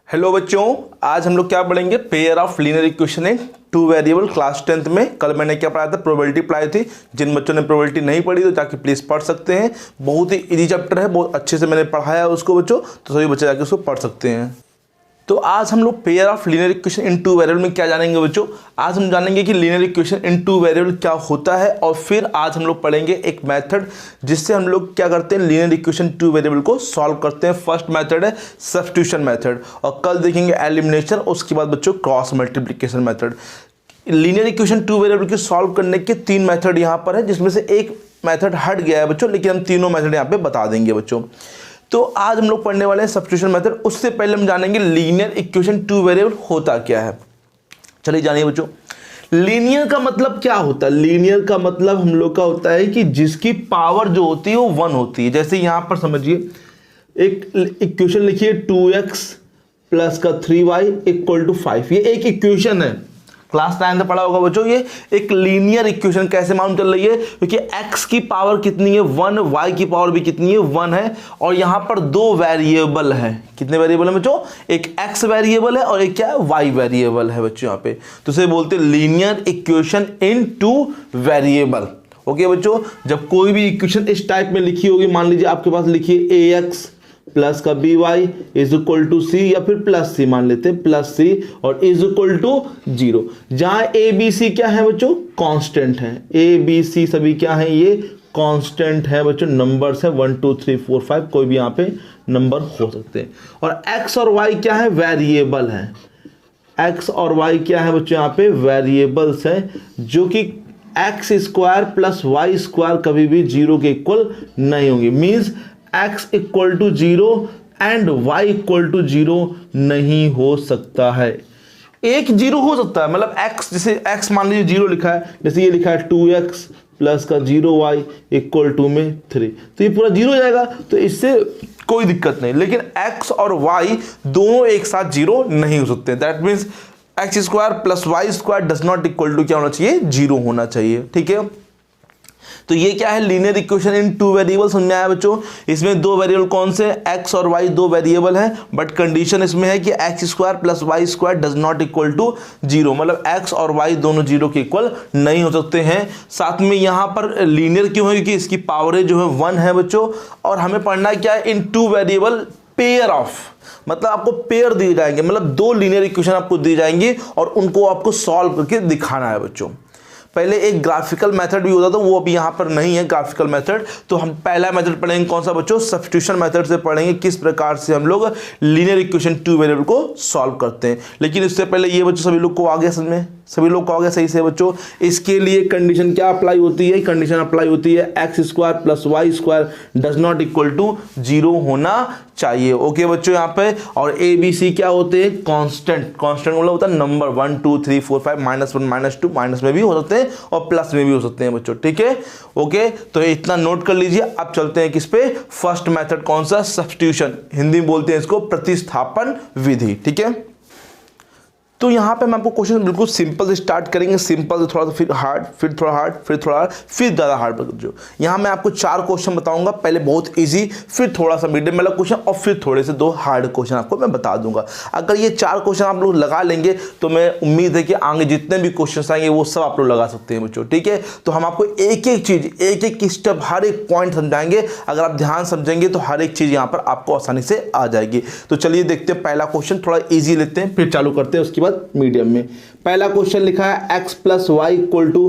Hello बच्चों, आज हम लोग क्या पढ़ेंगे? Pair of linear equation in two variable. Class 10th में कल मैंने क्या पढ़ाया था? प्रोबेबिलिटी पढ़ाई थी। जिन बच्चों ने प्रोबेबिलिटी नहीं पढ़ी तो जाके प्लीज़ पढ़ सकते हैं। बहुत ही इजी चैप्टर है, बहुत अच्छे से मैंने पढ़ाया है उसको बच्चों, तो सभी बच्चे जाके उसको पढ़ सकते हैं। तो आज हम लोग pair of linear equation in two variable में क्या जानेंगे बच्चों? आज हम जानेंगे कि linear equation in two variable क्या होता है, और फिर आज हम लोग पढ़ेंगे एक मेथड जिससे हम लोग क्या करते हैं, लीनियर इक्वेशन टू वेरिएबल को सॉल्व करते हैं। फर्स्ट मेथड है सब्स्टिट्यूशन मेथड, और कल देखेंगे एलिमिनेशन, उसके बाद बच्चों cross multiplication method. Linear equation two variable को सॉल्व करने के तीन मेथड यहाँ पर है, जिसमें से एक मेथड हट गया है बच्चों, लेकिन हम तीनों मेथड यहाँ पे बता देंगे बच्चों। तो आज हम लोग पढ़ने वाले हैं सब्स्टिट्यूशन मेथड। उससे पहले हम जानेंगे लीनियर इक्वेशन टू वेरिएबल होता क्या है। चलिए जानिए बच्चों, लीनियर का मतलब क्या होता है? लीनियर का मतलब हम लोग का होता है कि जिसकी पावर जो होती है वो 1 होती है। जैसे यहां पर समझिए, एक इक्वेशन लिखिए 2x प्लस का 3y इक्वल टू 5। ये एक इक्वेशन है, क्लास 9 में पढ़ा होगा बच्चों। ये एक लीनियर इक्वेशन कैसे मालूम चल रही है? क्योंकि x की पावर कितनी है? 1, y की पावर भी कितनी है? 1 है, और यहां पर दो वेरिएबल है। कितने वेरिएबल है बच्चों? एक x वेरिएबल है और एक क्या है? y वेरिएबल है बच्चों यहाँ पे। तो इसे बोलते हैं linear equation in two variable. Okay बच्चों, जब कोई भी इक्वेशन इस टाइप में लिखी होगी, मान लीजिए आपके पास लिखिए ax प्लस का by इज इक्वल टू सी, या फिर प्लस सी मान लेते हैं, प्लस सी और इज इक्वल टू 0, जहां ए बी सी क्या है बच्चों? कांस्टेंट है। ए बी सी सभी क्या है? ये कांस्टेंट है बच्चों, नंबर्स है 1 2 3 4 5, कोई भी यहाँ पे नंबर हो सकते हैं। और x और y क्या है? वेरिएबल है। x और y क्या है बच्चों? यहाँ पे वेरिएबल्स है, जो कि x square plus y square कभी भी 0 के इक्वल नहीं होंगे। Means x equal to 0 and y equal to 0 नहीं हो सकता है। एक 0 हो सकता है, मतलब x, जैसे x मान लीजिए 0 लिखा है, जैसे ये लिखा है 2x प्लस का 0y इक्वल टू में 3, तो ये पूरा 0 हो जाएगा, तो इससे कोई दिक्कत नहीं। लेकिन x और y दोनों एक साथ 0 नहीं हो सकते। That means x square plus y square does not equal to क्या होना चाहिए? 0 होना चाहिए। ठीक है, तो ये क्या है? Linear equation in two variable. समझ में आया बच्चों? इसमें दो वेरिएबल कौन से? x और y दो वेरिएबल है, बट कंडीशन इसमें है कि x square plus y square does not equal to 0, मतलब x और y दोनों 0 के इक्वल नहीं हो सकते हैं। साथ में यहाँ पर लीनियर क्यों है? क्योंकि इसकी पावर जो है 1 है बच्चों, और हमें पढ़ना क्या है? इन टू वेरिएबल पेयर ऑफ, मतलब आपको पेयर दिए जाएंगे, मतलब दो लीनियर इक्वेशन आपको दी जाएंगी और उनको आपको सॉल्व करके दिखाना है बच्चों। पहले एक ग्राफिकल मेथड भी होता था, वो अभी यहाँ पर नहीं है ग्राफिकल मेथड। तो हम पहला मेथड पढ़ेंगे कौन सा बच्चों? सब्स्टिट्यूशन मेथड से पढ़ेंगे किस प्रकार से हम लोग लीनियर इक्वेशन टू वेरिएबल को सॉल्व करते हैं। लेकिन इससे पहले ये बच्चों सभी लोग को आ गया समझ में? सभी लोग को आ गया सही से बच्चों? इसके लिए कंडीशन क्या अप्लाई होती है? कंडीशन अप्लाई होती है x square plus y square does not equal to 0 होना चाहिए। ओके बच्चों यहाँ पे, और ए बी सी क्या होते हैं? कांस्टेंट। कांस्टेंट मतलब होता है नंबर 1 2 3 4 5, -1 -2, माइनस में भी हो सकते हैं और प्लस में भी हो सकते हैं बच्चों। ठीक है, ओके, तो इतना नोट कर लीजिए। अब चलते हैं किस पे? फर्स्ट मेथड कौन सा? सब्स्टिट्यूशन। हिंदी में बोलते हैं इसको प्रतिस्थापन विधि। ठीक है, तो यहाँ पे हम आपको क्वेश्चन बिल्कुल सिंपल से स्टार्ट करेंगे, सिंपल से थोड़ा सा, फिर हार्ड, फिर थोड़ा हार्ड, फिर थोड़ा हार्ड, फिर ज़्यादा हार्ड। जो यहाँ मैं आपको 4 क्वेश्चन बताऊंगा, पहले बहुत इजी, फिर थोड़ा सा मीडियम वाला क्वेश्चन, और फिर थोड़े से 2 हार्ड क्वेश्चन आपको मैं बता दूंगा। अगर ये 4 क्वेश्चन आप लोग लगा लेंगे तो मैं उम्मीद है कि आगे जितने भी क्वेश्चन आएंगे वो सब आप लोग लगा सकते हैं बच्चों। ठीक है, तो हम आपको एक एक चीज़, एक एक स्टेप, हर एक पॉइंट समझाएंगे। अगर आप ध्यान समझेंगे तो हर एक चीज़ यहाँ पर आपको आसानी से आ जाएगी। तो चलिए देखते हैं, पहला क्वेश्चन थोड़ा ईजी लेते हैं, फिर चालू करते हैं उसके बाद मीडियम में। पहला क्वेश्चन लिखा है x plus y equal to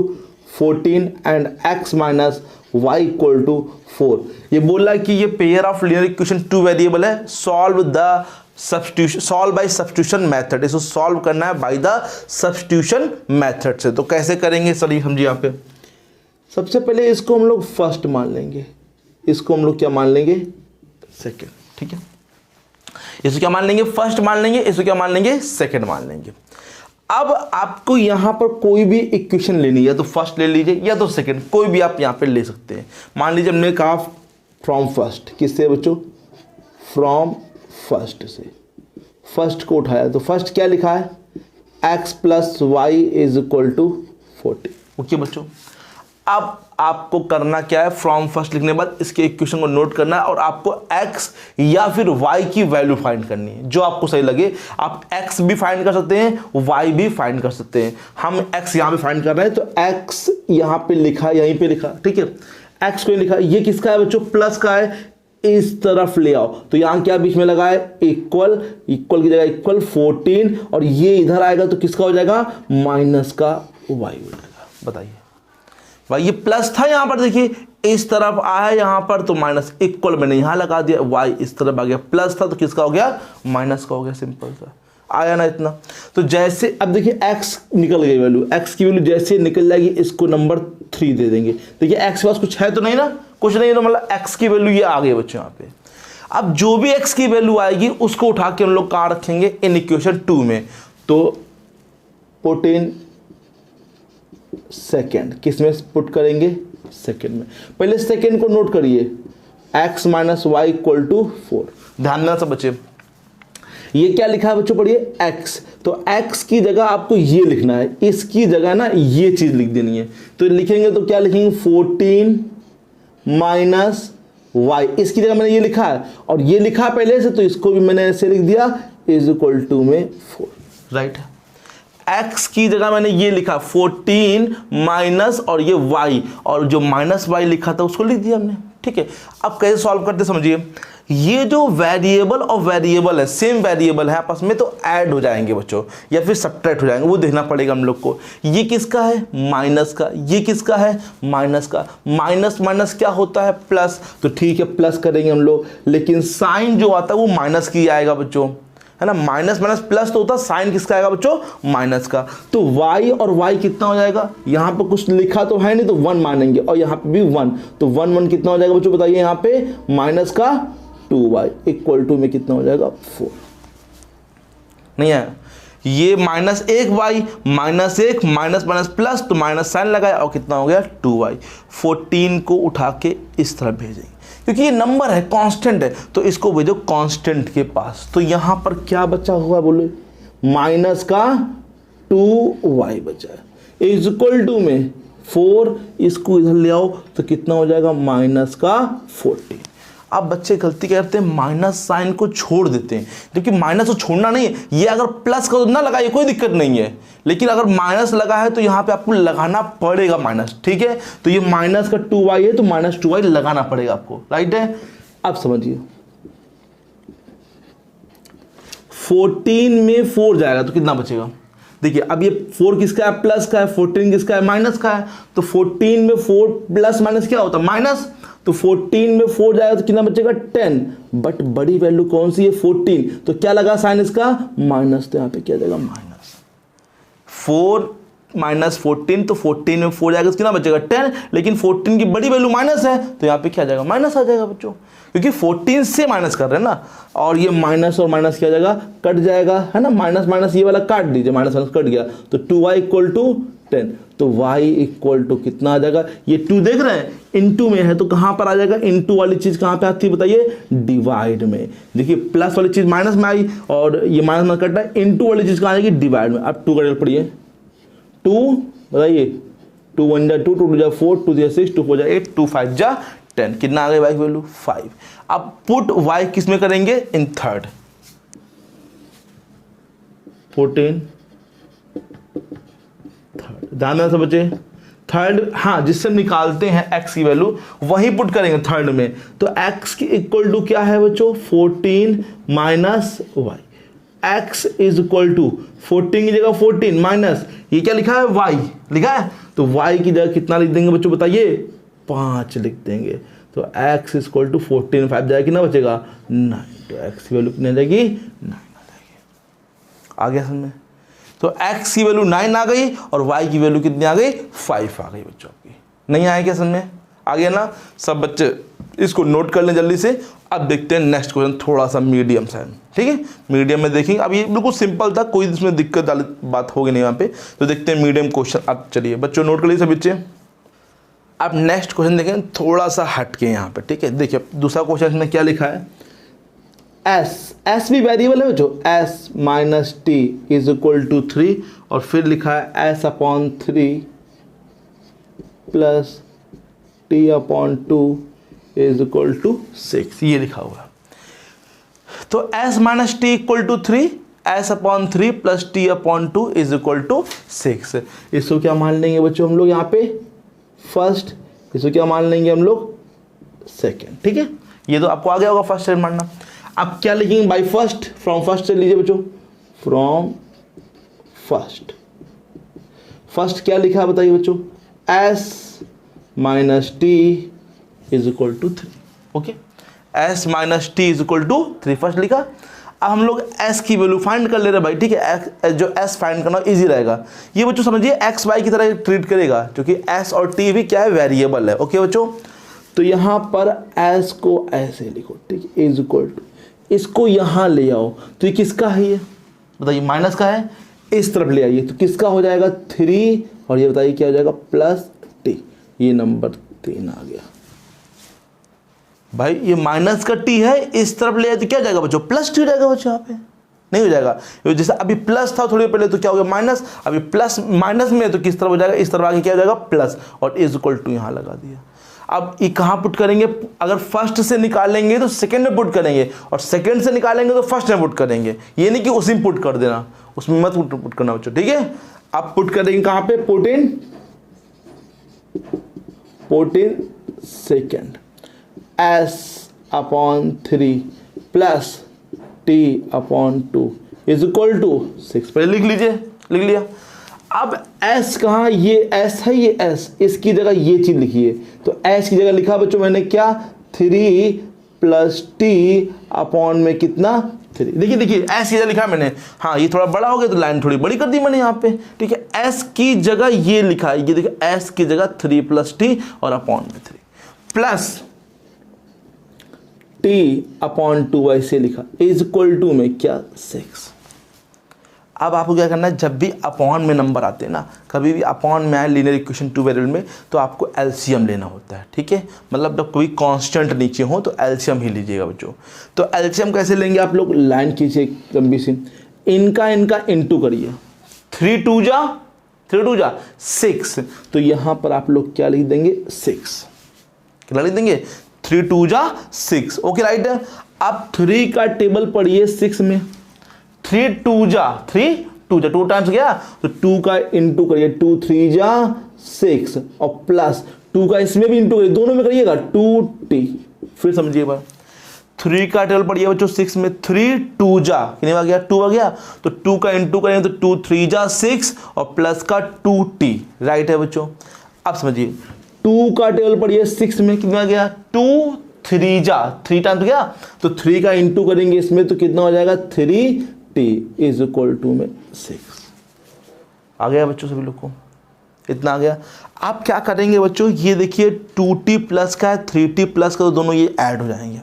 14 and x minus y equal to 4। ये बोला कि ये pair of linear equation two variable है। Solve the substitution, solve by substitution method. इसको सॉल्व करना है बाय द सब्स्टिट्यूशन मेथड से। तो कैसे करेंगे? चलिए समझिए यहाँ पे। सबसे पहले इसको हम लोग फर्स्ट मान लेंगे, इसको हम लोग क्या मान लेंगे? सेकेंड। ठीक है, इसको क्या मान लेंगे? फर्स्ट मान लेंगे। इसको क्या मान लेंगे? सेकेंड मान लेंगे। अब आपको यहां पर कोई भी इक्वेशन लेनी है, या तो फर्स्ट ले लीजिए या तो सेकंड, कोई भी आप यहां पे ले सकते हैं। मान लीजिए हमने कहा फ्रॉम फर्स्ट, किससे बच्चों? फ्रॉम फर्स्ट से। फर्स्ट को उठाया तो फर्स्ट क्या लिखा है? x plus y is equal to 40। Okay बच्चों, अब आपको करना क्या है, फ्रॉम फर्स्ट लिखने के बाद इसके इक्वेशन को नोट करना है और आपको x या फिर y की वैल्यू फाइंड करनी है, जो आपको सही लगे। आप x भी फाइंड कर सकते हैं, y भी फाइंड कर सकते हैं। हम x यहाँ पे फाइंड कर रहे हैं तो x यहाँ पे लिखा, यहीं पे लिखा, ठीक है, x को लिखा। ये किसका है बच्चों, प्लस का है, इस तरफ ले आओ तो यहाँ क्या बीच में लगा है, इक्वल, इक्वल की जगह इक्वल 14 और ये इधर आएगा तो किसका हो जाएगा, माइनस का y हो जाएगा। बताइए भाई, ये प्लस था यहाँ पर, देखिए इस तरफ आया यहाँ पर तो माइनस, इक्वल मैंने यहाँ लगा दिया, y इस तरफ आ गया, प्लस था तो किसका हो गया, माइनस का हो गया। सिंपल सा आया ना इतना। तो जैसे अब देखिए x निकल गई वैल्यू, x की वैल्यू जैसे निकल जाएगी इसको नंबर 3 दे देंगे। देखिए x के पास कुछ है तो नहीं ना, कुछ नहीं है तो मतलब x की वैल्यू ये आ गई बच्चों यहाँ पे। अब जो भी x की वैल्यू आएगी उसको उठा के हम लोग कहाँ रखेंगे, इन इक्वेशन 2 में। तो पुट इन सेकेंड, किस में पुट करेंगे, सेकेंड में। पहले सेकेंड को नोट करिए, x minus y equal to 4। ध्यान देना सब बच्चे, ये क्या लिखा है बच्चों, पढ़िए x। तो x की जगह आपको ये लिखना है, इसकी जगह ना ये चीज लिख देनी है। तो लिखेंगे तो क्या लिखेंगे, 14 माइनस वाई, इसकी जगह मैंने ये लिखा है और ये लिखा पहले से तो इसको भी मैंने ऐसे लिख दिया, इज इक्वल टू में 4, राइट। x की जगह मैंने ये लिखा 14 माइनस और ये y, और जो माइनस y लिखा था उसको लिख दिया हमने, ठीक है। अब कैसे सॉल्व करते समझिए, ये जो वेरिएबल और वेरिएबल है, सेम वेरिएबल है आपस में, तो ऐड हो जाएंगे बच्चों या फिर सब्ट्रैक्ट हो जाएंगे, वो देखना पड़ेगा हम लोग को। ये किसका है, माइनस का, ये किसका है, माइनस का। माइनस माइनस क्या होता है, प्लस, तो ठीक है प्लस करेंगे हम लोग, लेकिन साइन जो आता है वो माइनस की आएगा बच्चों, है ना। माइनस माइनस प्लस तो होता है, साइन किसका आएगा बच्चों, माइनस का। तो y और y कितना हो जाएगा, यहाँ पे कुछ लिखा तो है नहीं तो 1 मानेंगे, और यहाँ पे भी 1, तो 1 1 कितना हो जाएगा बच्चों बताइए, यहाँ पे माइनस का 2y इक्वल टू में कितना हो जाएगा 4। नहीं है, ये minus 1y minus 1 minus minus plus, तो माइनस साइन लगाया और कितना हो गया 2y। 14 को उठा के इस तरफ भेजेंगे क्योंकि ये नंबर है, कांस्टेंट है, तो इसको भेजो कांस्टेंट के पास। तो यहां पर क्या बचा हुआ बोले, माइनस का 2y बचा है, इज इक्वल टू में 4, इसको इधर ले आओ तो कितना हो जाएगा, माइनस का 14। अब बच्चे गलती करते हैं, माइनस साइन को छोड़ देते हैं, क्योंकि माइनस को छोड़ना नहीं है, ये अगर प्लस का ना लगाइए कोई दिक्कत नहीं है, लेकिन अगर माइनस लगा है तो यहाँ पे आपको लगाना पड़ेगा माइनस, ठीक है। तो ये माइनस का 2y है तो माइनस 2y लगाना पड़ेगा आपको, राइट है। अब समझिए 14 में 4 जाएगा तो कितना बचेगा, देखिए अब ये 4 किसका है, प्लस का है, 14 किसका है, माइनस का है। तो 14 में 4 प्लस माइनस क्या होता है, माइनस। तो 14 में 4 जाएगा तो कितना बचेगा 10, बट बड़ी वैल्यू कौन सी है 14, तो क्या लगा साइन इसका, माइनस, तो यहाँ पे क्या जाएगा माइनस 4 माइनस 14, तो 14 में 4 जाएगा तो कितना बचेगा 10, लेकिन 14 की बड़ी वैल्यू माइनस है तो यहाँ पे क्या जाएगा, माइनस आ जाएगा बच्चों, क्योंकि 14 से माइनस कर रहे हैं ना, और ये माइनस और माइनस क्या जाएगा, कट जाएगा, है ना। माइनस माइनस ये वाला काट दीजिए, माइनस माइनस कट गया, तो 2y इक्वल टू 10, तो y इक्वल टू कितना आ जाएगा, ये 2 देख रहे हैं इनटू में है तो कहाँ पर आ जाएगा, इनटू वाली चीज कहाँ पे आती है बताइए, डिवाइड में। देखिए प्लस वाली चीज माइनस में आई और ये माइनस में कट रहा है, इनटू वाली चीज कहाँ आएगी, डिवाइड में। अब 2 का डेल पढ़िए, 2 बताइए, 2 1 जा 2, 2 2 जा 4, 2 जा 6, 2 4 जा 8, 2 5 जा 10, कितना आ गया y की वैल्यू 5। अब पुट y किस में करेंगे, इन थर्ड, 14 थर्ड, ध्यान में सब बच्चे, थर्ड, हाँ जिससे निकालते हैं x की वैल्यू वही पुट करेंगे थर्ड में। तो x की इक्वल टू क्या है बच्चों, 14 minus y, x is equal to 14 की जगह 14 माइनस ये क्या लिखा है, y लिखा है, तो y की जगह कितना लिख देंगे बच्चों बताइए, 5 लिख देंगे। तो x इज इक्वल टू 14, 5 जाएगा कितना बचेगा 9, तो x की वैल्यू कितनी आ जाएगी 9 आ जाएगी। आ गया समझ में, तो x की वैल्यू 9 आ गई और y की वैल्यू कितनी आ गई, 5 आ गई बच्चों आपकी। नहीं आए क्या समझ में, आ गया ना सब बच्चे, इसको नोट कर लें जल्दी से। अब देखते हैं नेक्स्ट क्वेश्चन, थोड़ा सा मीडियम सा है, ठीक है, मीडियम में देखेंगे। अब ये बिल्कुल सिंपल था, कोई इसमें दिक्कत वाली बात होगी नहीं यहाँ पे, तो देखते हैं मीडियम क्वेश्चन। अब चलिए बच्चों नोट कर लीजिए सब बच्चे। अब नेक्स्ट क्वेश्चन देखें, थोड़ा सा हट के यहाँ पे, ठीक है। देखिए दूसरा क्वेश्चन में क्या लिखा है, एस भी वेरिएबल है बच्चों, s minus t is equal to 3, और फिर लिखा है s upon 3 plus t upon 2 is equal to 6, ये लिखा हुआ है। तो s minus t equal to 3, s upon 3 plus t upon 2 is equal to 6। इसको क्या मान लेंगे बच्चों हम लोग यहाँ पे फर्स्ट, इसको क्या मान लेंगे हम लोग सेकेंड। ठीक है, ये तो आपको आ गया होगा फर्स्ट सेकेंड मानना। अब क्या लिखेंगे बाई फर्स्ट, फ्रॉम फर्स्ट से लीजिए बच्चों, फ्रॉम फर्स्ट। फर्स्ट क्या लिखा है बताइए बच्चों, s minus t is equal to 3। Okay, s minus t is equal to 3 first लिखा। अब हम लोग s की वैल्यू फाइंड कर ले रहे भाई। ठीक है, जो s फाइंड करना इजी रहेगा। ये बच्चों समझिए x y की तरह ट्रीट करेगा, क्योंकि s और t भी क्या है, वेरिएबल है। ओके बच्चों, तो यहाँ पर s को ऐसे लिखो, ठीक है, इज इक्वल टू, इसको यहाँ ले आओ तो ये किसका है, ये बताइए माइनस का है, इस तरफ ले आइए तो किसका हो जाएगा 3, और ये बताइए क्या हो जाएगा प्लस t, ये नंबर 3 आ गया भाई। ये माइनस का t है, इस तरफ ले आए तो क्या हो जाएगा बच्चों, प्लस t हो जाएगा बच्चों, यहाँ पे नहीं हो जाएगा। जैसे अभी प्लस था थोड़ी देर पहले तो क्या हो गया माइनस, अभी प्लस माइनस में तो किस तरफ हो जाएगा, इस तरफ आगे क्या हो जाएगा प्लस, और इज इक्वल टू यहाँ लगा दिया। अब ये कहाँ पुट करेंगे, अगर फर्स्ट से निकालेंगे तो सेकंड में पुट करेंगे, और सेकंड से निकालेंगे तो फर्स्ट में पुट करेंगे। ये नहीं कि उसी में पुट कर देना, उसमें मत पुट करना बच्चों। ठीक है, अब पुट करेंगे कहाँ पे, put in second, s upon 3 plus t upon 2 is equal to 6। पहले लिख लीजिए, लिख लिया। अब s कहाँ, ये s है, ये s, इसकी जगह ये चीज लिखिए। तो s की जगह लिखा बच्चों मैंने क्या, 3 प्लस t अपॉन में कितना 3। देखिए देखिए s की जगह लिखा मैंने, हाँ ये थोड़ा बड़ा हो गया तो लाइन थोड़ी बड़ी कर दी मैंने यहाँ पे। ठीक है, s की जगह ये लिखा है, ये देखिए s की जगह 3 प्लस t और अपॉन में 3 प्लस t अपॉन 2 ऐसे लिखा, इज इक्वल टू में क्या 6। अब आपको क्या करना है, जब भी अपॉन में नंबर आते हैं ना, कभी भी अपॉन में आए लीनियर इक्वेशन 2 वेरिएबल में, तो आपको एलसीएम लेना होता है। ठीक है, मतलब जब कोई कांस्टेंट नीचे हो तो एलसीएम ही लीजिएगा बच्चों। तो एलसीएम कैसे लेंगे आप लोग, लाइन खींचिए लंबी सी, इनका इंटू करिए, 3 2 जा 6, तो यहाँ पर आप लोग क्या लिख देंगे 6, क्या लिख देंगे 3 2 जा 6। ओके राइट है। अब 3 का टेबल पढ़िए 6 में, 3 2 जा 2 टाइम्स गया तो 2 का इंटू करिए, 2 3 जा 6 और प्लस 2 का इसमें भी इंटू करिए, दोनों में करिएगा 2t। फिर समझिए बार 3 का टेबल पढ़िए बच्चों 6 में, 3 2 जा कितने आ गया 2 आ गया, तो 2 का इंटू करेंगे तो 2 3 जा 6 और प्लस का 2t। राइट है बच्चों। अब समझिए 2 का टेबल पढ़िए 6 में, कितना आ गया 2 3 जा 3 टाइम्स गया, तो 3 का इंटू करेंगे इसमें तो कितना हो जाएगा 3t इज इक्वल टू में 6। आ गया बच्चों सभी लोग को, इतना आ गया। आप क्या करेंगे बच्चों, ये देखिए 2t प्लस का है 3t प्लस का, तो दोनों ये ऐड हो जाएंगे।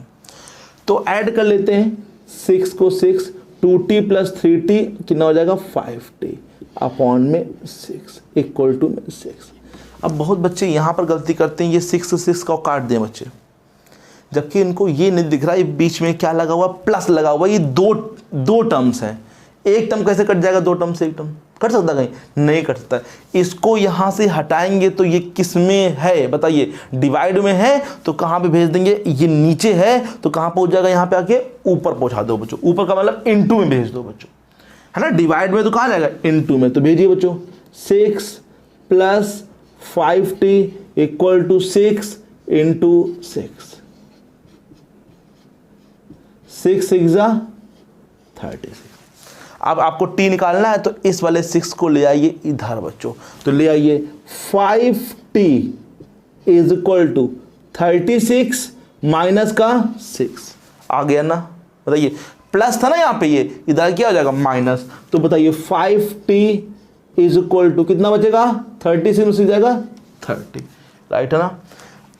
तो ऐड कर लेते हैं 6 को 6, 2t प्लस 3t कितना हो जाएगा 5t अपॉन में 6 इक्वल टू में 6। अब बहुत बच्चे यहाँ पर गलती करते हैं, ये 6 को काट दें बच्चे, जबकि इनको ये नहीं दिख रहा है बीच में क्या लगा हुआ, प्लस लगा हुआ। ये दो टर्म्स हैं, एक टर्म कैसे कट जाएगा, 2 टर्म से 1 टर्म कट सकता कहीं, नहीं कट सकता। इसको यहाँ से हटाएंगे तो ये किस में है बताइए, डिवाइड में है तो कहाँ पे भेज देंगे, ये नीचे है तो कहाँ पहुँच जाएगा, यहाँ पे आके ऊपर पहुँचा दो बच्चों। ऊपर का मतलब इनटू में भेज दो बच्चों, है ना। डिवाइड में तो कहाँ जाएगा, इनटू में, तो भेजिए बच्चों 6 plus 5t equal to 6 into 6, 6 6 जा 36। अब आपको t निकालना है तो इस वाले 6 को ले आइए इधर बच्चों, तो ले आइए 5t is equal to 36 minus का 6। आ गया ना, बताइए प्लस था ना यहाँ पे, ये इधर क्या हो जाएगा माइनस, तो बताइए 5t इज इक्वल टू कितना बचेगा 36 में से जाएगा 30। राइट है ना।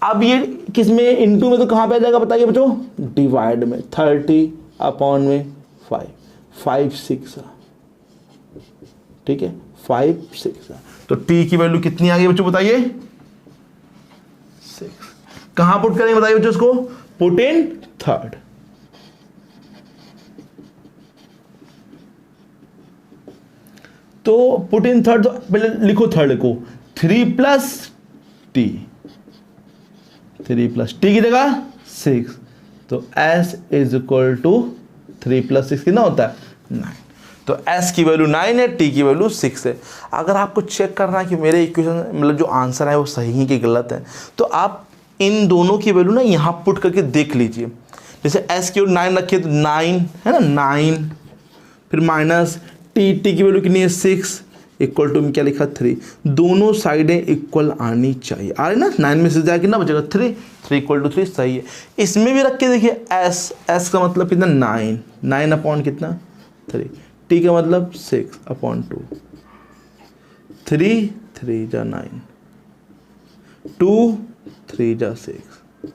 अब ये किस में, इनटू में, तो कहाँ पे आ जाएगा बताइए बच्चों, डिवाइड में, 30 अपॉन में 5 6। ठीक है 5 6, तो t की वैल्यू कितनी आ गई बच्चों बताइए 6। कहाँ पुट करेंगे बताइए बच्चों इसको, पुट इन थर्ड। तो पुट इन थर्ड, तो पहले लिखो थर्ड को, 3 प्लस t 3 प्लस टी की जगह 6, तो s is equal to 3 plus 6 कितना होता है 9। तो s की वैल्यू 9 है, t की वैल्यू 6 है। अगर आपको चेक करना है कि मेरे इक्वेशन मतलब जो आंसर है वो सही है कि गलत है, तो आप इन दोनों की वैल्यू ना यहाँ पुट करके देख लीजिए। जैसे s की वैल्यू 9 रखिए तो 9 है ना 9, फिर माइनस t की वैल्यू कितनी है 6, इक्वल टू में क्या लिखा 3। दोनों साइडें इक्वल आनी चाहिए, आ रही ना 9 में से जाए कितना बचेगा 3, 3 इक्वल टू 3 सही है। इसमें भी रख के देखिए s का मतलब कितना 9 अपॉन कितना 3, t का मतलब 6 अपॉन 2, 3 3 जा 9, 2 3 जा 6,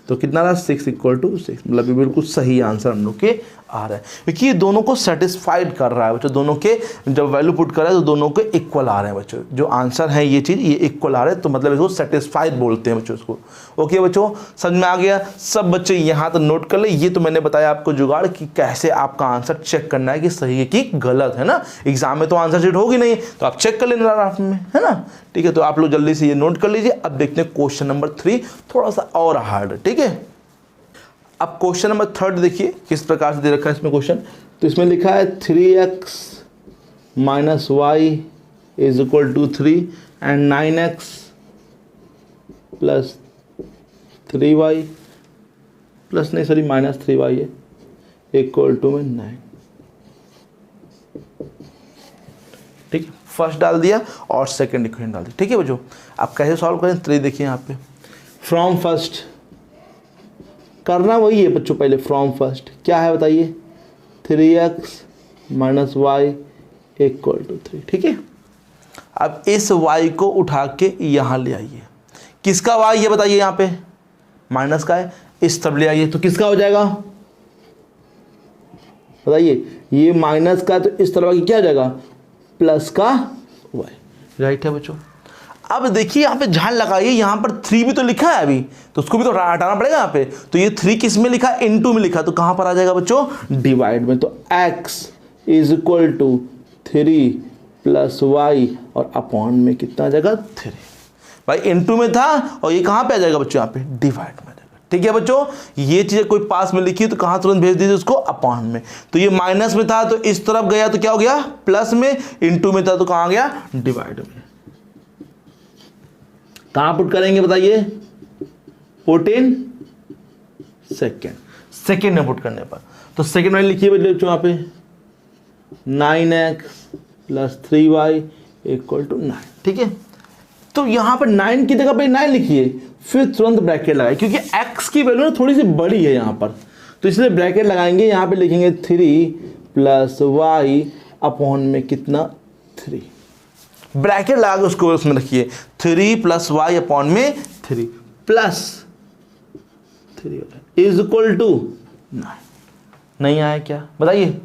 तो कितना रहा 6 इक्वल टू 6, मतलब ये बिल्कुल सही आंसर हम लोग के आ रहा है, क्योंकि ये दोनों को सेटिस्फाइड कर रहा है बच्चों। दोनों के जब वैल्यू पुट कर रहा है तो दोनों के इक्वल आ रहे हैं बच्चों। जो आंसर है ये चीज़ ये इक्वल आ रहे हैं, तो मतलब इसको सेटिस्फाइड बोलते हैं बच्चों इसको। ओके बच्चों, समझ में आ गया? सब बच्चे यहाँ तो नोट कर ले। ये तो मैंने बताया आपको जुगाड़ कि कैसे आपका आंसर चेक करना है कि सही है कि गलत है ना। एग्जाम में तो आंसर शीट होगी नहीं, तो आप चेक कर लेना रात में, है ना। ठीक है, तो आप लोग जल्दी से ये नोट कर लीजिए। अब देखते हैं क्वेश्चन नंबर 3, थोड़ा सा और हार्ड है। ठीक है, अब क्वेश्चन नंबर 3 देखिए किस प्रकार से दे रखा है इसमें क्वेश्चन। तो इसमें लिखा है 3x minus y is equal to 3 and 9x plus 3y plus नहीं सॉरी माइनस 3y है इक्वल टू में 9। ठीक है, फर्स्ट डाल दिया और सेकंड इक्वेशन डाल दिया। ठीक है बच्चों, आप कैसे सॉल्व करें 3 देखिए यहाँ पे। फ्रॉम फर्स्ट करना वही है बच्चों, पहले फ्रॉम फर्स्ट क्या है बताइए, 3x minus y equal to 3। ठीक है, अब इस y को उठा के यहाँ ले आइए। किसका y है बताइए, यहाँ पे माइनस का है, इस तरफ ले आइए तो किसका हो जाएगा बताइए, ये माइनस का, तो इस तरफ क्या हो जाएगा प्लस का y। राइट है बच्चों। अब देखिए यहाँ पे ध्यान लगाइए, यहाँ पर 3 भी तो लिखा है अभी, तो उसको भी तो हटाना पड़ेगा यहाँ पे। तो ये 3 किस में लिखा, इनटू में लिखा, तो कहाँ पर आ जाएगा बच्चों डिवाइड में। तो x is equal to 3 plus y और अपॉन में कितना आ जाएगा 3। भाई इनटू में था और ये कहाँ पे आ जाएगा बच्चों, यहाँ पे डिवाइड में आ जाएगा। ठीक है बच्चों, ये चीज़ें कोई पास में लिखी तो कहाँ तुरंत भेज दीजिए उसको अपॉन में। तो ये माइनस में था तो इस तरफ गया तो क्या हो गया प्लस में, इनटू में था तो कहाँ गया डिवाइड में। कहां पुट करेंगे बताइए, पुट इन सेकेंड में पुट करने पर। तो सेकेंड में लिखिए बच्चों यहाँ पे 9x plus 3y equal to 9। ठीक है, तो यहाँ पर 9 की जगह पे 9 लिखिए, फिर तुरंत ब्रैकेट लगाए, क्योंकि x की वैल्यू ना थोड़ी सी बड़ी है यहाँ पर, तो इसलिए ब्रैकेट लगाएंगे। यहाँ पे लिखेंगे 3 प्लस वाई अपॉन में कितना 3, ब्रैकेट लगा के उसको उसमें रखिए 3 प्लस वाई अपॉन में 3 प्लस 3 इज इक्वल टू 9। नहीं आया क्या बताइए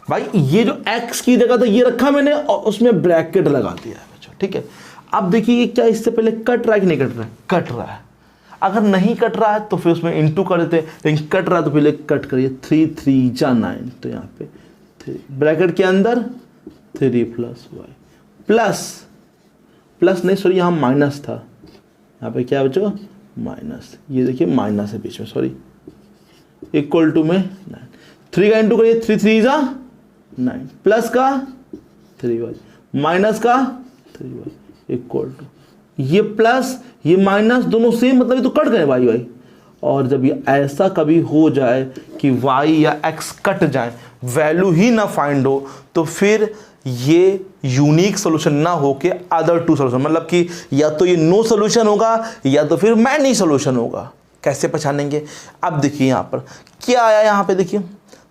भाई, ये जो x की जगह था ये रखा मैंने और उसमें ब्रैकेट लगा दिया है बच्चों। ठीक है, अब देखिए क्या इससे पहले कट रहा है कि नहीं कट रहा है, कट रहा है। अगर नहीं कट रहा है तो फिर उसमें इनटू कर देते, लेकिन कट रहा है तो पहले कट करिए। 3 3 जा 9, तो यहाँ पे 3 ब्रैकेट के अंदर 3 प्लस वाई प्लस नहीं सॉरी यहाँ माइनस था, यहाँ पे क्या बच्चों माइनस, ये देखिए माइनस है बीच में सॉरी, इक्वल टू में 9। 3 का इंटू करिए, 3 3 जा 9 प्लस का 3y माइनस का 3y इक्वल टू, ये प्लस ये माइनस दोनों सेम, मतलब ये तो कट गए y। और जब ये ऐसा कभी हो जाए कि y या x कट जाए, वैल्यू ही ना फाइंड हो, तो फिर ये यूनिक सोल्यूशन ना हो के अदर 2 सोल्यूशन, मतलब कि या तो ये नो सोल्यूशन होगा या तो फिर मैनी सोल्यूशन होगा। कैसे पहचानेंगे, अब देखिए यहाँ पर क्या आया, यहाँ पे देखिए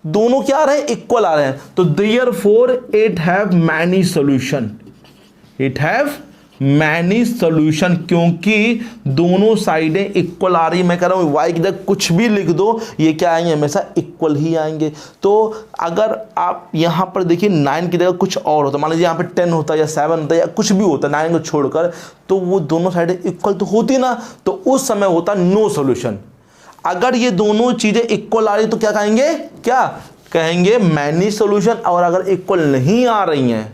दोनों क्या आ रहे हैं इक्वल आ रहे हैं, तो therefore it have many solution, it have many solution, क्योंकि दोनों साइडें इक्वल आ रही है। मैं कह रहा हूँ y की जगह कुछ भी लिख दो, ये क्या आएंगे हमेशा इक्वल ही आएंगे। तो अगर आप यहाँ पर देखिए 9 की जगह कुछ और होता, मान लीजिए यहाँ पे 10 होता या 7 होता या कुछ भी होता 9 को छोड़कर, तो वो दोनों साइडें इक्वल तो होती ना, तो उस समय होता नो सोल्यूशन। अगर ये दोनों चीज़ें इक्वल आ रही तो क्या कहेंगे, क्या कहेंगे मैनी सोल्यूशन। और अगर इक्वल नहीं आ रही हैं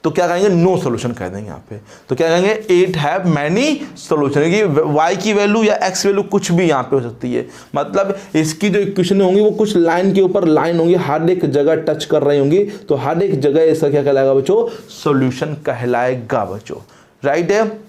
तो तो क्या कहेंगे, नो सोल्यूशन कह देंगे यहाँ पे। तो क्या कहेंगे, इट हैव मैनी सोल्यूशन, कि y की वैल्यू या x वैल्यू कुछ भी यहाँ पे हो सकती है। मतलब इसकी जो इक्वेशन होंगी वो कुछ लाइन के ऊपर लाइन होंगी, हर एक जगह टच कर रही होंगी, तो हर एक जगह इसका क्या कहलाएगा बच्चों, सोल्यूशन कहलाएगा बच्चों, राइट है।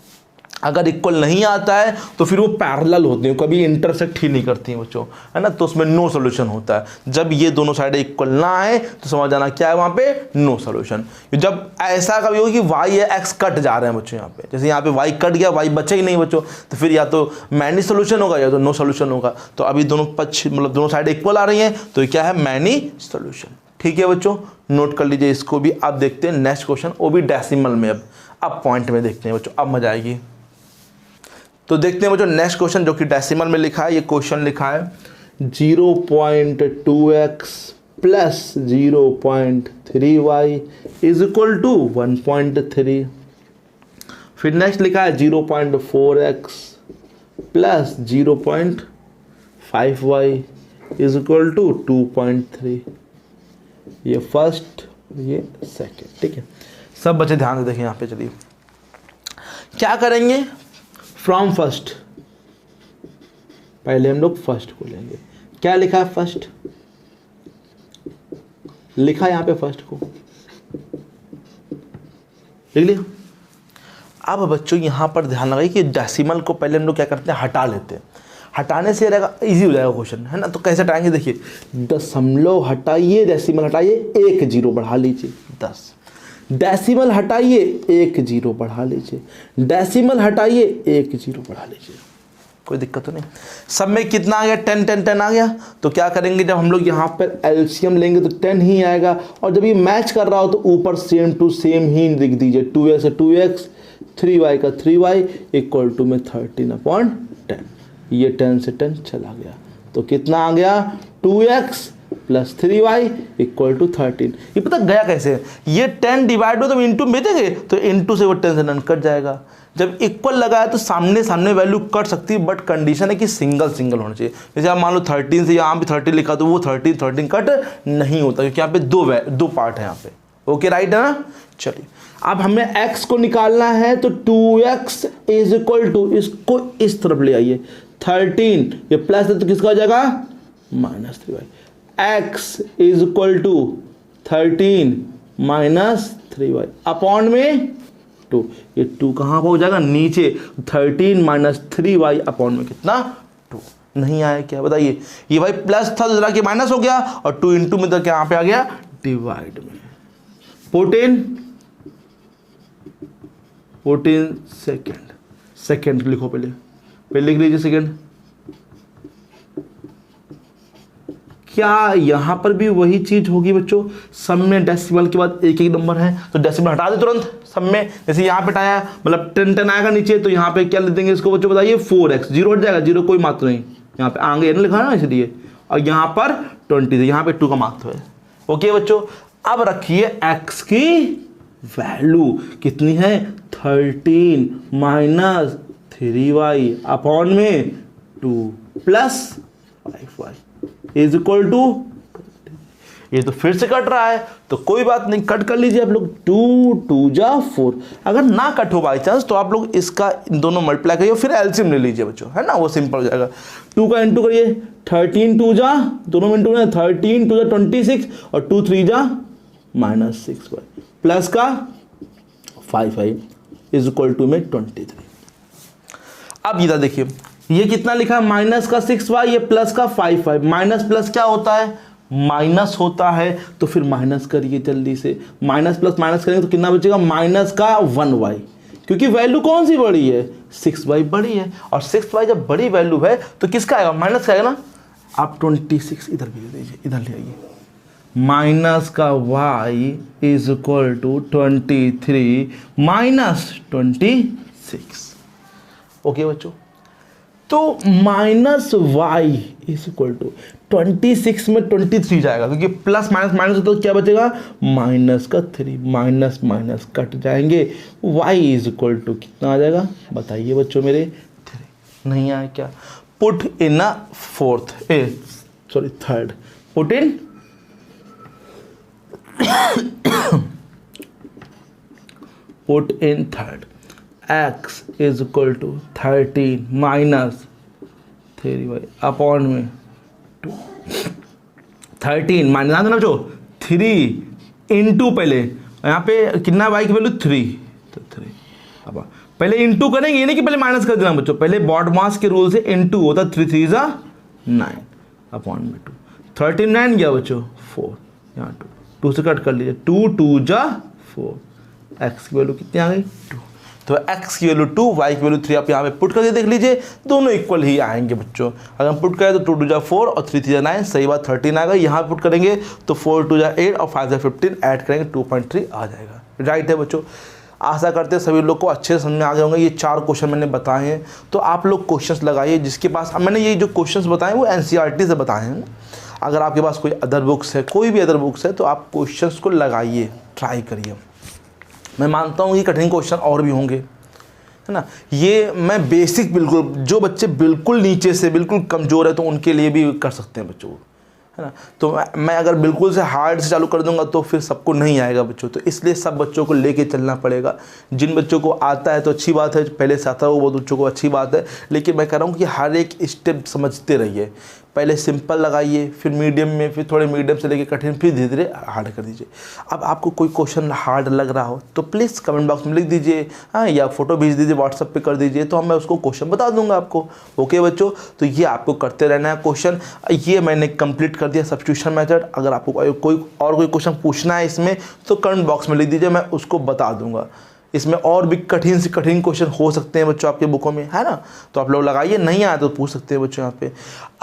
अगर इक्वल नहीं आता है तो फिर वो पैरेलल होती हैं, कभी इंटरसेक्ट ही नहीं करती हैं बच्चों, है ना, तो उसमें नो सोल्यूशन होता है। जब ये दोनों साइड इक्वल ना आए तो समझ जाना क्या है वहाँ पे, नो सोल्यूशन। जब ऐसा कभी होगा कि y या x कट जा रहे हैं बच्चों यहाँ पे, जैसे यहाँ पे y कट गया, y बचा ही नहीं बच्चों, तो फिर या तो मैनी सोल्यूशन होगा या तो नो सोल्यूशन होगा। तो अभी दोनों पक्ष मतलब दोनों साइड इक्वल आ रही हैं, तो क्या है, मैनी सोल्यूशन। ठीक है बच्चों, नोट कर लीजिए इसको भी। अब देखते हैं नेक्स्ट क्वेश्चन, वो भी डेसिमल में। अब पॉइंट में देखते हैं बच्चों, अब मजा आएगी। तो देखते हैं बच्चों नेक्स्ट क्वेश्चन जो कि डेसिमल में लिखा है। ये क्वेश्चन लिखा है 0.2x plus 0.3y is equal to 1.3। फिर नेक्स्ट लिखा है 0.4x plus 0.5y is equal to 2.3। ये फर्स्ट, ये सेकेंड, ठीक है। सब बच्चे ध्यान से देखें यहाँ पे। चलिए क्या करेंगे, फ्रॉम फर्स्ट, पहले हम लोग फर्स्ट को लेंगे। क्या लिखा है, फर्स्ट लिखा है यहाँ पे, फर्स्ट को लिख लिया। अब बच्चों यहाँ पर ध्यान लगाइए कि डेसिमल को पहले हम लोग क्या करते हैं, हटा लेते हैं। हटाने से रहेगा इजी हो जाएगा क्वेश्चन, है ना। तो कैसे हटाएंगे, देखिए दशमलव हटाइए, डेसिमल हटाइए, एक जीरो बढ़ा लीजिए 10। डेसिमल हटाइए, एक जीरो बढ़ा लीजिए, डेसिमल हटाइए, एक जीरो बढ़ा लीजिए, कोई दिक्कत तो नहीं। सब में कितना आ गया, 10 10 10 आ गया। तो क्या करेंगे, जब हम लोग यहाँ पर एलसीएम लेंगे तो 10 ही आएगा, और जब ये मैच कर रहा हो तो ऊपर सेम टू सेम ही लिख दीजिए। 2x से 2x, 3y का 3y इक्वल टू में 13/10। ये 10 से 10 चला गया, तो कितना आ गया, 2x plus 3y equal to 13। ये पता गया कैसे, ये 10 डिवाइड हो तो इंटू में देंगे, तो इंटू से वो 10 से 9 कट जाएगा। जब इक्वल लगाया तो सामने सामने वैल्यू कट सकती है, बट कंडीशन है कि सिंगल सिंगल होना चाहिए। जैसे आप मान लो 13 से यहाँ भी 13 लिखा तो वो 13 कट नहीं होता, क्योंकि यहाँ पे दो पार्ट है यहाँ पे। ओके, राइट है ना। चलिए अब हमें x को निकालना है, तो 2x इज इक्वल टू, इसको इस तरफ ले आइए, 13 ये प्लस है तो किसका हो जाएगा, -3y। x is equal to 13 -3y upon में 2। ये 2 कहाँ हो जाएगा, नीचे, 13 -3y अपॉन में कितना, 2। नहीं आया क्या, बताइए। ये भाई प्लस था तो जरा कि माइनस हो गया, और 2 इंटू में तो क्या यहाँ पे आ गया, डिवाइड में। 14 सेकेंड लिखो, पहले लिख लीजिए सेकेंड। क्या यहाँ पर भी वही चीज होगी बच्चों, सब में डेसिमल के बाद एक एक नंबर है, तो डेसिमल हटा दे तुरंत सब में। जैसे यहाँ पे हटाया, मतलब 10 10 आएगा नीचे, तो यहाँ पे क्या लिख देंगे इसको बच्चों, बताइए 4x, जीरो हट जाएगा, जीरो कोई मात्र नहीं, यहाँ पे आगे लिखा है ना इसलिए, और यहाँ पर 20, यहाँ पे 2 का मात्र है। ओके बच्चों, अब रखिए x की वैल्यू कितनी है, 13 -3y अपॉन में 2 plus 5y is equal to. ये तो फिर से कट रहा है, तो कोई बात नहीं, कट कर लीजिए आप लोग, 2 2 जा 4। अगर ना कट हो बाई चांस तो आप लोग इसका दोनों मल्टीप्लाई करिए, फिर एलसीएम ले लीजिए बच्चों, है ना, वो सिंपल हो जाएगा। 2 का इंटू करिए, 13 2 जा, दोनों में इंटू है, 13 2 जा 26, और 2 3 जा -6y, प्लस का 5y इज इक्वल टू में 23। अब इधर देखिए, ये कितना लिखा है, माइनस का 6y, ये प्लस का 5y। माइनस प्लस क्या होता है, माइनस होता है, तो फिर माइनस करिए जल्दी से। माइनस प्लस माइनस करेंगे तो कितना बचेगा, माइनस का 1y, क्योंकि वैल्यू कौन सी बड़ी है, 6y बड़ी है, और 6y जब बड़ी वैल्यू है तो किसका आएगा, माइनस का आएगा ना। आप 26 इधर भी ले लीजिए, इधर ले आइए, माइनस का y is equal to 23 -26। Okay बच्चों, तो minus y is equal to 26 में 23 जाएगा, क्योंकि प्लस माइनस माइनस तो क्या बचेगा, माइनस का 3, माइनस माइनस कट जाएंगे, y इज इक्वल टू कितना आ जाएगा, बताइए बच्चों मेरे, 3। नहीं आया क्या, put in a third, put in put in third, x is equal to 13 minus 3 upon में 2, 13 माइनस ध्यान देना बच्चों 3 इंटू, पहले यहाँ पे कितना y की वैल्यू 3, तो 3 अब पहले इंटू करेंगे, ये नहीं कि पहले माइनस कर देना बच्चों, पहले बॉड मास के रूल से इंटू होता 3 3 जा 9 अपॉन में 2, 13 9 गया बच्चों 4, यहाँ 2 से कट कर लीजिए, 2 2 जा 4, x की वैल्यू कितनी आ गई 2, तो x की वैल्यू 2, y की वैल्यू 3 आप यहाँ पे पुट करके देख लीजिए, दोनों इक्वल ही आएंगे बच्चों। अगर हम पुट करें तो 2 2 जा 4 और 3 3 जा 9, सही बात 13 आ गई। यहाँ पुट करेंगे तो 4 2 जा 8 और 5 जा 15 ऐड करेंगे 2.3 आ जाएगा। राइट है बच्चों, आशा करते हैं सभी लोग को अच्छे से समझ में आ गए होंगे। ये 4 क्वेश्चन मैंने बताए हैं, तो आप लोग क्वेश्चंस लगाइए जिसके पास, मैंने ये जो क्वेश्चंस बताए वो NCERT से बताए हैं। अगर आपके पास कोई अदर बुक्स है, कोई भी अदर बुक्स है, तो आप क्वेश्चंस को लगाइए, ट्राई करिए। मैं मानता हूँ कि कठिन क्वेश्चन और भी होंगे, है ना। ये मैं बेसिक, बिल्कुल जो बच्चे बिल्कुल नीचे से बिल्कुल कमज़ोर है तो उनके लिए भी कर सकते हैं बच्चों, है ना। तो मैं अगर बिल्कुल से हार्ड से चालू कर दूंगा तो फिर सबको नहीं आएगा बच्चों, तो इसलिए सब बच्चों को लेके चलना पड़ेगा। जिन बच्चों को आता है तो अच्छी बात है, पहले से आता है वो बहुत बच्चों को अच्छी बात है, लेकिन मैं कह रहा हूँ कि हर एक स्टेप समझते रहिए। पहले सिंपल लगाइए, फिर मीडियम में, फिर थोड़े मीडियम से लेके कठिन, फिर धीरे धीरे हार्ड कर दीजिए। अब आपको कोई क्वेश्चन हार्ड लग रहा हो तो प्लीज़ कमेंट बॉक्स में लिख दीजिए, हाँ, या फोटो भेज दीजिए, व्हाट्सएप पे कर दीजिए, तो मैं उसको क्वेश्चन बता दूंगा आपको। ओके बच्चों, तो ये आपको करते रहना है क्वेश्चन। ये मैंने कंप्लीट कर दिया सब्स्टिट्यूशन मेथड। अगर आपको कोई क्वेश्चन पूछना है इसमें तो कमेंट बॉक्स में लिख दीजिए, मैं उसको बता दूंगा। इसमें और भी कठिन से कठिन क्वेश्चन हो सकते हैं बच्चों आपके बुकों में, है ना, तो आप लोग लगाइए, नहीं आया तो पूछ सकते हैं बच्चों यहाँ पे।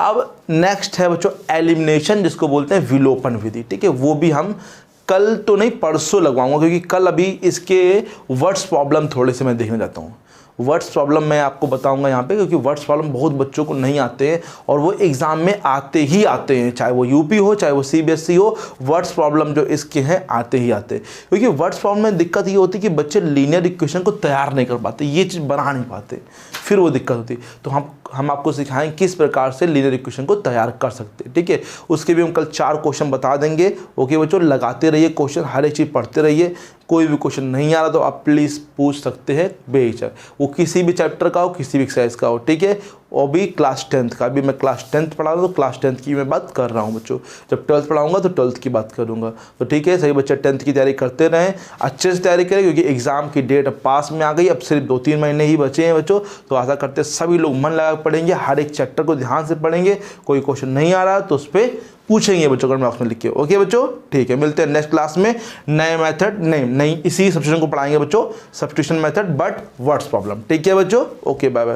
अब नेक्स्ट है बच्चों एलिमिनेशन, जिसको बोलते हैं विलोपन विधि, ठीक है। वो भी हम कल तो नहीं परसों लगवाऊंगा, क्योंकि कल अभी इसके वर्ड्स प्रॉब्लम थोड़े से मैं देखने जाता हूँ। वर्ड्स प्रॉब्लम मैं आपको बताऊंगा यहाँ पे, क्योंकि वर्ड्स प्रॉब्लम बहुत बच्चों को नहीं आते हैं और वो एग्ज़ाम में आते ही आते हैं, चाहे वो यूपी हो चाहे वो CBSE हो। वर्ड्स प्रॉब्लम जो इसके हैं आते ही आते हैं, क्योंकि वर्ड्स प्रॉब्लम में दिक्कत ये होती है कि बच्चे लीनियर इक्वेशन को तैयार नहीं कर पाते, ये चीज़ बना नहीं पाते, फिर वो दिक्कत होती है। तो हम आपको सिखाएं किस प्रकार से लीनियर इक्वेशन को तैयार कर सकते हैं, ठीक है। उसके भी हम कल 4 क्वेश्चन बता देंगे। ओके बच्चों, लगाते रहिए क्वेश्चन, हर एक चीज़ पढ़ते रहिए। कोई भी क्वेश्चन नहीं आ रहा तो आप प्लीज़ पूछ सकते हैं बेहिचक, वो किसी भी चैप्टर का हो, किसी भी एक्सरसाइज का हो, ठीक है। और भी क्लास 10th का, अभी मैं क्लास 10th पढ़ा रहा हूँ तो क्लास 10th की मैं बात कर रहा हूँ बच्चों। जब 12th पढ़ाऊंगा तो 12th की बात करूँगा, तो ठीक है। सही बच्चे 10th की तैयारी करते रहें, अच्छे से तैयारी करें, क्योंकि एग्ज़ाम की डेट अब पास में आ गई, अब सिर्फ 2-3 महीने ही बचे हैं बच्चों। तो आशा करते हैं सभी लोग मन लगा पढ़ेंगे, हर एक चैप्टर को ध्यान से पढ़ेंगे। कोई क्वेश्चन नहीं आ रहा तो उस पर पूछेंगे बच्चों, कमेंट बॉक्स में लिख के। ओके बच्चों, ठीक है, मिलते हैं नेक्स्ट क्लास में नए मेथड, नहीं इसी सब्स्टिट्यूशन को पढ़ाएंगे बच्चों, substitution method but words problem, ठीक है बच्चों। Okay, bye bye.